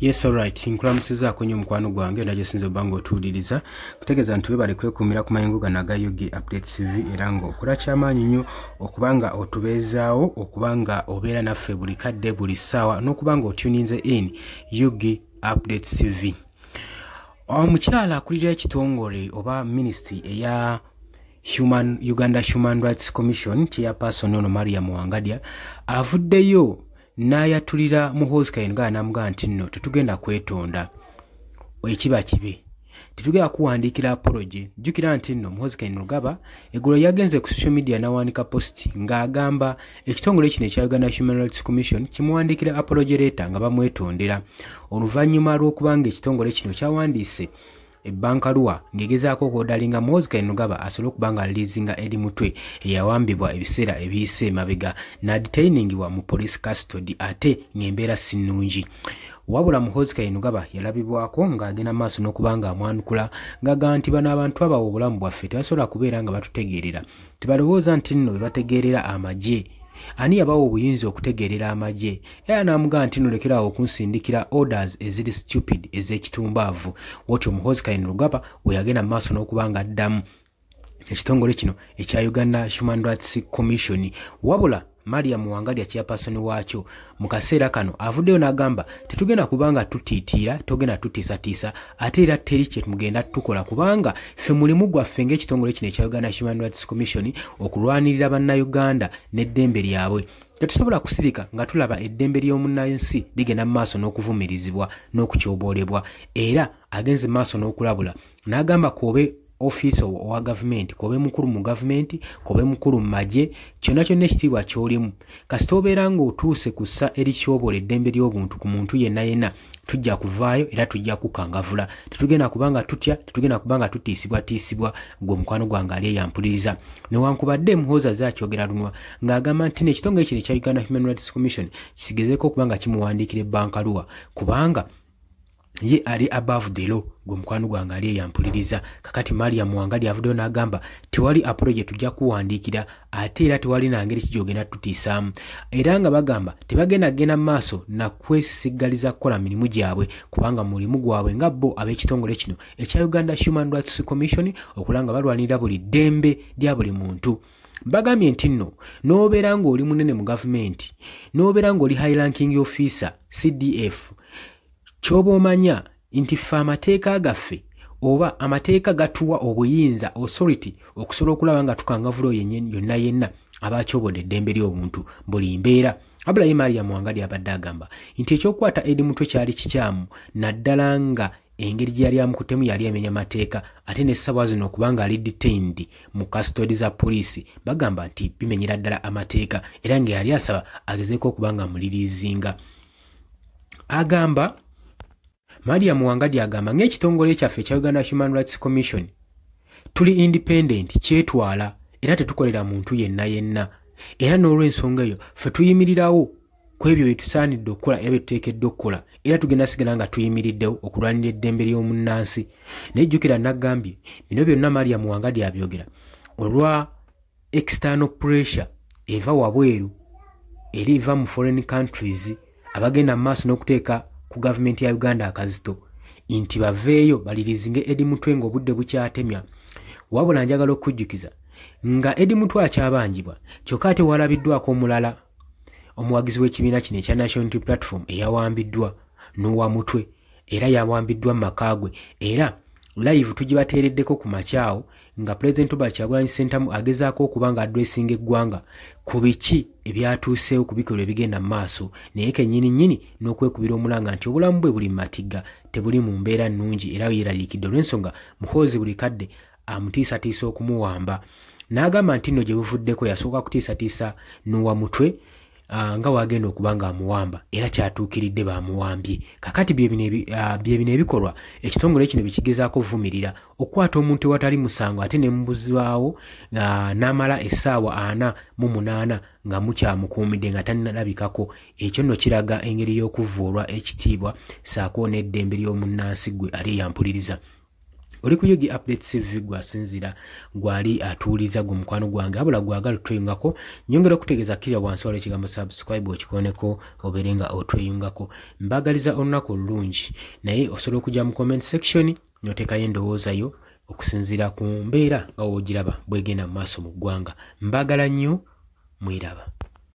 Yes, alright. Nkulamusiza kwenye mkwano gwange ndaje sinzo bango otuliriza kutegeeza nti webale kwekumira ku mayingo gano aga Yugi Update TV era ng'okola ky'amaanyi nnyo okubanga otubeezaawo okubanga obeera naffe buli kadde buli ssaawa n'okubanga otuninze in Yugi Update TV. Omukyala akulira ekitongole oba ministry eya Uganda Human Rights Commission chairperson ono Maria Muwangadya avuddeyo n'ayatulira Muhoozi Kayingo n'amugamba nti nno tetugenda kwetonda ekiba kibe tetugenda kuwandiikira apology. Jjukira nti nno Muhoozi Kayingo eggulo yagenze ku social media n'awanika post ng'agamba ekitongole kino ekya Uganda Human Rights Commission kimuwandiikira apology letter nga bamwetondera oluvannyuma lw'okubanga ekitongole kino kyawandiise ebbankaluwa ng'egezaako okwodalinga Muhoozi Kayingo asobole okubanga alilizinga eri mutwe eyawambibwa ebiseera ebiyise emabega n'adetainingibwa mu police custody ate ng'embeera si nnungi. Wabula Muhoozi Kayingo yalabibwako ng'agenda maaso n'okubanga amwanukula ng'agamba nti bano abantu abawa obulamu bwaffe tebasobola kubeera nga batutegeerera, tebalowooza nti nno bebategeerera amagye. Ani yabawa obuyinza okutegeerera amagye? Era n'amugamba nti nno lekeraawo okunsindikira orders eziri stupid ez'ekitumbaavu. Wotyo Muhoozi Kayingo we yagenda maaso n'okubanga addamu ekitongole kino ekya Uganda Human Rights Commission. Wabula Maria Muwangadya chairperson waakyo mu kaseera kano avuddeyo n'agamba tetugenda kubanga tutiitira, togenda tutiisatiisa, ate era teri kye mugenda tukola kubanga ffe mulimu gwaffe ng'ekitongole kino ekya Uganda Human Rights Commission okulwanirira bannayuganda n'eddembe lyabwe. Tetusobola kusirika nga tulaba eddembe ly'omunnansi ligenda mu maaso n'okuvumirizibwa n'okukyoboolebwa. Era agenze maaso n'okulabula n'agamba kobe office owa government, kobe mukuru mu government, kobe mukuru mu magye, kyonna kyonna ekitiibwa ky'olimu kasita obeera ng'otuuse ku ssa eri kyobola eddembe ly'obuntu ku muntu yenna yenna, tujja kuvaayo era tujja kukangavula. Tetugenda kubanga tutya, tetugenda kubanga tutiisibwatiisibwa. Gwe mukwano gwange ali eyampuliriza newankubadde Muhoozi akyogera lunwa ng'agamba nti n'ekitongole kino ekya Uganda Human Rights Commission kigezeeko okubanga kimuwandiikira ebbankaluwa kubanga ye ali above the law. Gwe mukwano gwange ali eyampuliriza. Kakati Maria Muwangadya avuddeyo n'agamba tewali apology tujja kuwandiikira ate era tewali nangeri kijogenda tutiisaamu, era nga bagamba tebagenda genda maaso na kwesiggaliza kukola mirimu gyabwe kubanga mulimu gwabwe nga bo ab'ekitongole kino ekya Uganda Human Rights Commission okulanga balwanirira buli ddembe lya buli muntu. Bagambye nti nno n'obeera ng'oli munene mu gavumenti, n'obeera ng'oli high ranking officer CDF, ky'oba omanya nti ffe amateeka gaffe oba amateeka gatuwa obuyinza authority okusobola okulaba nga tukangavula oyo yonna yenna abakyobodde eddembe ly'obuntu buli mbeera. Abulayi Maria Muwangadya abadde agamba nti ekyokukwata eri mutwe kyali kikyamu naddala nga engeri gye yali amukutemu yali emenya mateeka ate n'essaawa zino okubanga ali detained mu custody za poliisi bagamba nti bimenyera ddala amateeka era nga yali asaba agezeeko okubanga amulirizinga. Agamba Maria Muwangadya agamba ng'ekitongole kyaffe ekya Uganda Human Rights Commission tuli independent, kyetwala era tetukolera muntu yenna yenna, era n'olw'ensonga eyo ffe tuyimirirawo ku ebyo bye tusaanidde okukola era bye tuteekeddwa okukola era tugenda sigala nga tuyimiriddewo okulwanira eddembe ly'omunnansi. Naye jjukira nagambye bino byonna Maria Muwangadya abyogera olwa external pressure eva wabweru eri eva mu foreign countries abagenda mu maaso n'okuteeka ku gavumenti ya Uganda akazito nti baveeyo balirizinge Edi Mutwe ng'obudde bukyatemya. Wabula njagala okujjukiza nga Edi Mutwe akyabanjibwa kyokka ate walabiddwako omulala omuwagizi w'ekibiina kino ekya National Unity Platform eyawambiddwa n'owa Mutwe era yawambiddwa mu maka gwe, era live tugibateereddeko ku makyawo nga President Robert Kyagulanyi Ssentamu agezaako okuba nga addressinga eggwanga ku biki ebyatuuseewo ku bikolwa ebigenda mu maaso, naye kennyini n'okwekubira omulanga nti obulamu bwe buli mu matigga tebuli mu mbeera nnungi era yeeraliikidde olw'ensonga Muhoozi buli kadde amutiisatiisa okumuwamba. N'agamba nti nno gye buvuddeko yasooka kutiisatiisa n'owa Mutwe nga wagenda okuba nga amuwamba era kyatuukiridde bamuwambye. Kakati bye bino ebikolwa ekitongole kino bikigezaako vumirira okukwata omuntu ewatali musango ate ne mubuzibwawo n'amala essaawa 48 nga mukyamukuumidde nga tannalabikako. Ekyo nno kiraga engeri y'okuvuulwa ekitiibwa saako n'eddembe ly'omunnansi gwe ali eyampuliriza. oli ku Yugi Updates TV gwasinzira gwali atuuliza gwe mukwano gwange abula gwagala tweyungako nyongera okutegeeza kiri wansi waliwo ekigambo subscribe okikoneko obeerenga otweyungako mbagaliza olunaku olulungi naye osobola okujja mu comment section n'oteekayo endowooza yo okusinziira ku mbeera nga woogiraba bwegenda mu maaso mu ggwanga mbagala nnyo mwiraba